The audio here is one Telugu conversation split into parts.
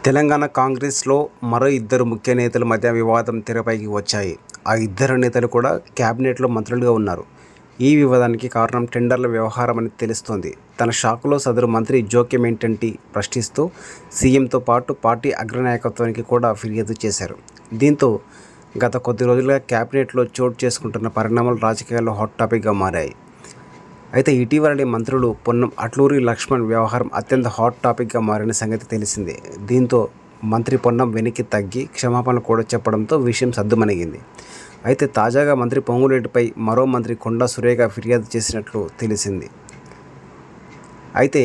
తెలంగాణ కాంగ్రెస్లో మరో ఇద్దరు ముఖ్య నేతల మధ్య వివాదం తెరపైకి వచ్చాయి. ఆ ఇద్దరు నేతలు కూడా క్యాబినెట్లో మంత్రులుగా ఉన్నారు. ఈ వివాదానికి కారణం టెండర్ల వ్యవహారమని తెలుస్తోంది. తన శాఖలో సదరు మంత్రి జోక్యం ఏంటంటే ప్రశ్నిస్తూ సీఎంతో పాటు పార్టీ అగ్రనాయకత్వానికి కూడా ఫిర్యాదు చేశారు. దీంతో గత కొద్ది రోజులుగా క్యాబినెట్లో చోటు చేసుకుంటున్న పరిణామాలు రాజకీయాల్లో హాట్ టాపిక్గా మారాయి. అయితే ఇటీవలనే మంత్రులు పొన్నం, అట్లూరి లక్ష్మణ్ వ్యవహారం అత్యంత హాట్ టాపిక్గా మారిన సంగతి తెలిసిందే. దీంతో మంత్రి పొన్నం వెనక్కి తగ్గి క్షమాపణలు కూడా చెప్పడంతో విషయం సద్దుమణిగింది. అయితే తాజాగా మంత్రి పొంగులేటిపై మరో మంత్రి కొండా సురేఖ ఫిర్యాదు చేసినట్లు తెలిసింది. అయితే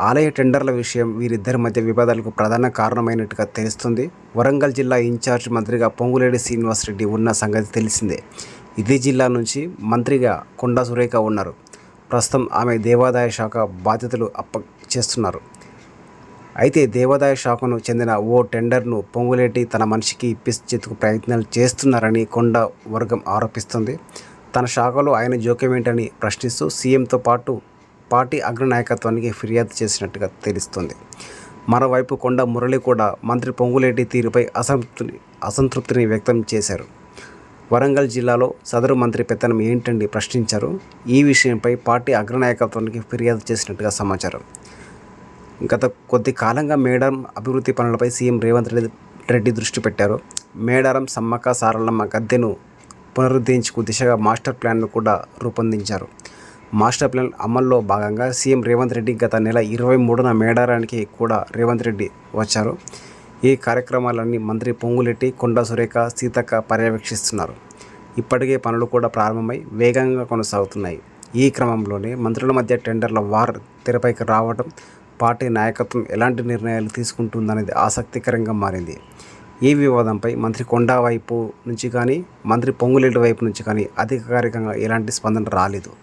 ఆలయ టెండర్ల విషయం వీరిద్దరి మధ్య వివాదాలకు ప్రధాన కారణమైనట్టుగా తెలుస్తుంది. వరంగల్ జిల్లా ఇన్ఛార్జ్ మంత్రిగా పొంగులేటి శ్రీనివాసరెడ్డి ఉన్న సంగతి తెలిసిందే. ఇదే జిల్లా నుంచి మంత్రిగా కొండా సురేఖ ఉన్నారు. ప్రస్తుతం ఆమె దేవాదాయ శాఖ బాధ్యతలు చేస్తున్నారు. అయితే దేవాదాయ శాఖను చెందిన ఓ టెండర్ను పొంగులేటి తన మనిషికి ఇప్పించేందుకు ప్రయత్నాలు చేస్తున్నారని కొండ వర్గం ఆరోపిస్తుంది. తన శాఖలో ఆయన జోక్యం ఏంటని ప్రశ్నిస్తూ సీఎంతో పాటు పార్టీ అగ్రనాయకత్వానికి ఫిర్యాదు చేసినట్టుగా తెలుస్తుంది. మరోవైపు కొండ మురళి కూడా మంత్రి పొంగులేటి తీరుపై అసంతృప్తిని వ్యక్తం చేశారు. వరంగల్ జిల్లాలో సదరు మంత్రి పెత్తనం ఏంటండి ప్రశ్నించారు. ఈ విషయంపై పార్టీ అగ్రనాయకత్వానికి ఫిర్యాదు చేసినట్టుగా సమాచారం. గత కొద్ది కాలంగా మేడారం అభివృద్ధి పనులపై సీఎం రేవంత్ రెడ్డి దృష్టి పెట్టారు. మేడారం సమ్మక్క సారలమ్మ గద్దెను పునరుద్ధరించుకు దిశగా మాస్టర్ ప్లాన్ను కూడా రూపొందించారు. మాస్టర్ ప్లాన్ అమల్లో భాగంగా సీఎం రేవంత్ రెడ్డి గత నెల 23న మేడారానికి కూడా రేవంత్ రెడ్డి వచ్చారు. ఈ కార్యక్రమాలన్నీ మంత్రి పొంగులేటి, కొండా సురేఖ, సీతక్క పర్యవేక్షిస్తున్నారు. ఇప్పటికే పనులు కూడా ప్రారంభమై వేగంగా కొనసాగుతున్నాయి. ఈ క్రమంలోనే మంత్రుల మధ్య టెండర్ల వార్ తెరపైకి రావడం, పార్టీ నాయకత్వం ఎలాంటి నిర్ణయాలు తీసుకుంటుందనేది ఆసక్తికరంగా మారింది. ఈ వివాదంపై మంత్రి కొండా వైపు నుంచి కానీ, మంత్రి పొంగులేటి వైపు నుంచి కానీ అధికారికంగా ఎలాంటి స్పందన రాలేదు.